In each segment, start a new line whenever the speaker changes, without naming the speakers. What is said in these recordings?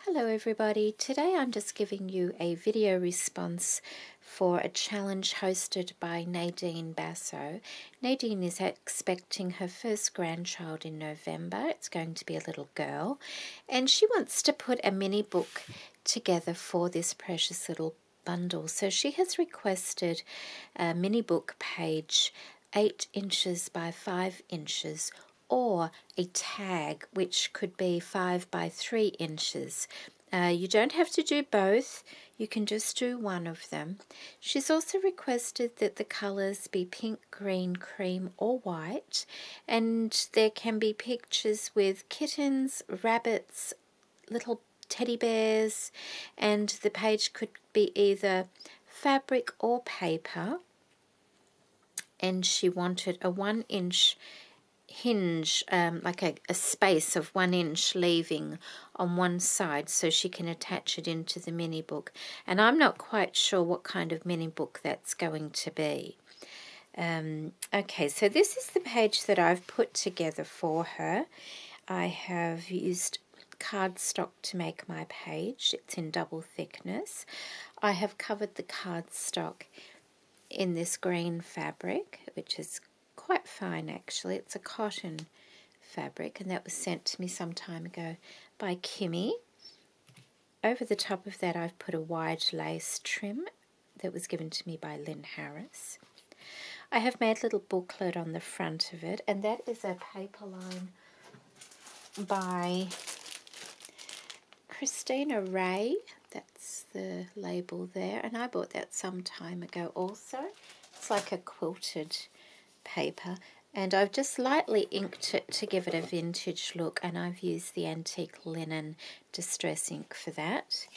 Hello everybody, today I'm just giving you a video response for a challenge hosted by Nadine Basso. Nadine is expecting her first grandchild in November. It's going to be a little girl, and she wants to put a mini book together for this precious little bundle. So she has requested a mini book page 8 inches by 5 inches, or a tag which could be 5 by 3 inches. You don't have to do both, you can just do one of them. She's also requested that the colours be pink, green, cream or white, and there can be pictures with kittens, rabbits, little teddy bears, and the page could be either fabric or paper, and she wanted a 1-inch hinge, like a space of 1 inch leaving on one side so she can attach it into the mini book. And I'm not quite sure what kind of mini book that's going to be. Okay, so this is the page that I've put together for her. I have used cardstock to make my page. It's in double thickness. I have covered the cardstock in this green fabric, which is quite fine actually. It's a cotton fabric, and that was sent to me some time ago by Kimmy. Over the top of that I've put a wide lace trim that was given to me by Lynn Harris. I have made a little booklet on the front of it, and that is a paper line by Christina Ray. That's the label there, and I bought that some time ago also. It's like a quilted paper, and I've just lightly inked it to give it a vintage look, and I've used the antique linen distress ink for that.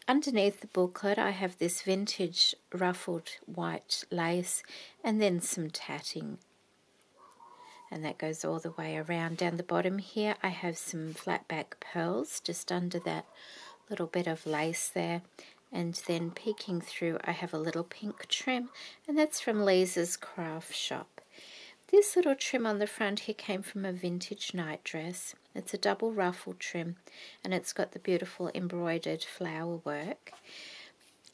Underneath the booklet I have this vintage ruffled white lace and then some tatting, and that goes all the way around. Down the bottom here I have some flat back pearls just under that little bit of lace there. And then peeking through I have a little pink trim, and that's from Lisa's Craft Shop. This little trim on the front here came from a vintage night dress. It's a double ruffle trim, and it's got the beautiful embroidered flower work.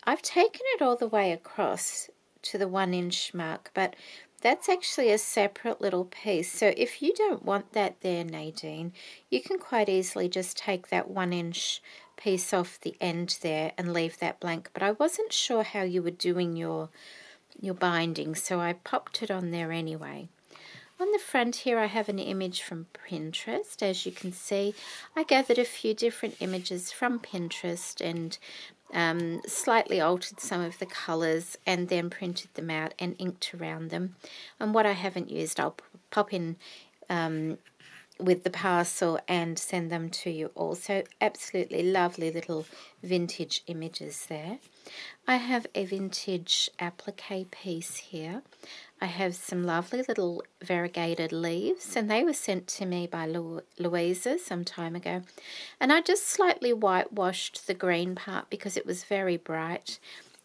I've taken it all the way across to the 1 inch mark, but that's actually a separate little piece. So if you don't want that there, Nadine, you can quite easily just take that 1 inch piece off the end there and leave that blank. But I wasn't sure how you were doing your binding, so I popped it on there anyway. On the front here I have an image from Pinterest. As you can see, I gathered a few different images from Pinterest and slightly altered some of the colours and then printed them out and inked around them. And what I haven't used I'll pop in with the parcel and send them to you also. Absolutely lovely little vintage images there. I have a vintage applique piece here. I have some lovely little variegated leaves, and they were sent to me by Louisa some time ago. And I just slightly whitewashed the green part because it was very bright,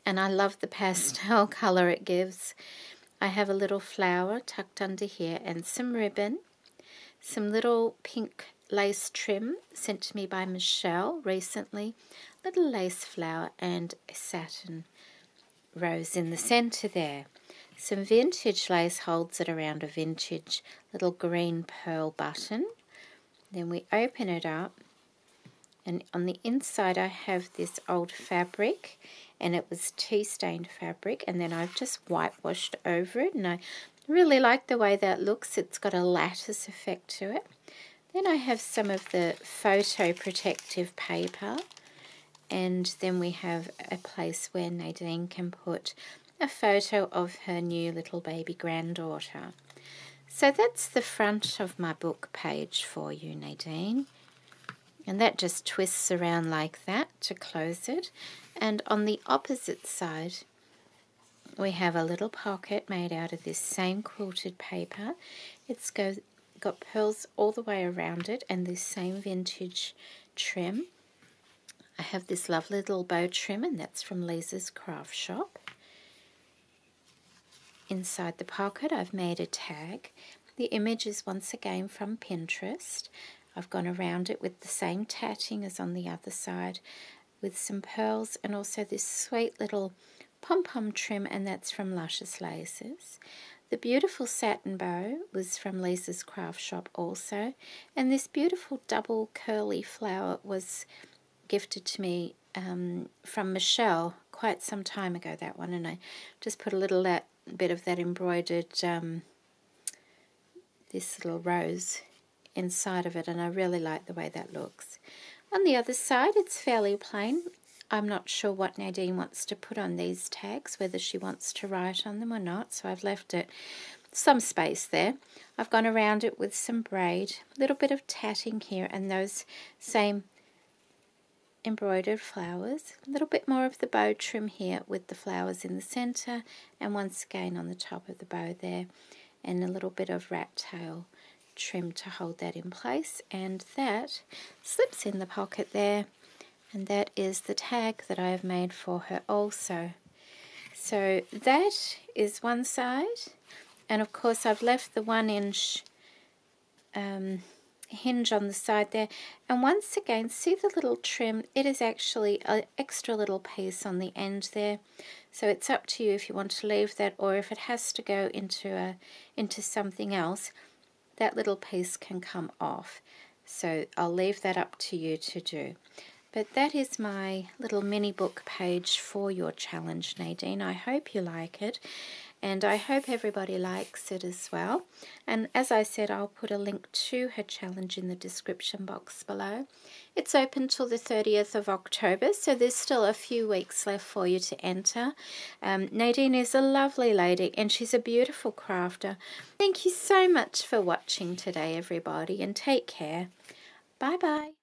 and I love the pastel colour it gives. I have a little flower tucked under here and some ribbon, some little pink lace trim sent to me by Michelle recently, little lace flower and a satin rose in the centre there. Some vintage lace holds it around a vintage little green pearl button. Then we open it up, and on the inside I have this old fabric, and it was tea stained fabric, and then I've just whitewashed over it, and I really like the way that looks. It's got a lattice effect to it. Then I have some of the photo protective paper, and then we have a place where Nadine can put a photo of her new little baby granddaughter. So that's the front of my book page for you, Nadine. And that just twists around like that to close it. And on the opposite side we have a little pocket made out of this same quilted paper. It's got pearls all the way around it and this same vintage trim. I have this lovely little bow trim, and that's from Lisa's Craft Shop. Inside the pocket I've made a tag. The image is once again from Pinterest. I've gone around it with the same tatting as on the other side, with some pearls and also this sweet little pom-pom trim, and that's from Luscious Laces. The beautiful satin bow was from Lisa's Craft Shop also, and this beautiful double curly flower was gifted to me from Michelle quite some time ago, that one, and I just put a little bit of that embroidered this little rose inside of it, and I really like the way that looks. On the other side, it's fairly plain. I'm not sure what Nadine wants to put on these tags, whether she wants to write on them or not, so I've left it some space there. I've gone around it with some braid, a little bit of tatting here, and those same embroidered flowers, a little bit more of the bow trim here with the flowers in the center, and once again on the top of the bow there, and a little bit of rat tail trim to hold that in place, and that slips in the pocket there, and that is the tag that I have made for her also. So that is one side, and of course I've left the 1-inch hinge on the side there, and once again see the little trim, it is actually an extra little piece on the end there, so it's up to you if you want to leave that, or if it has to go into something else, that little piece can come off. So I'll leave that up to you to do. But that is my little mini book page for your challenge, Nadine. I hope you like it, and I hope everybody likes it as well. And as I said, I'll put a link to her challenge in the description box below. It's open till the 30th of October, so there's still a few weeks left for you to enter. Nadine is a lovely lady, and she's a beautiful crafter. Thank you so much for watching today, everybody, and take care. Bye-bye.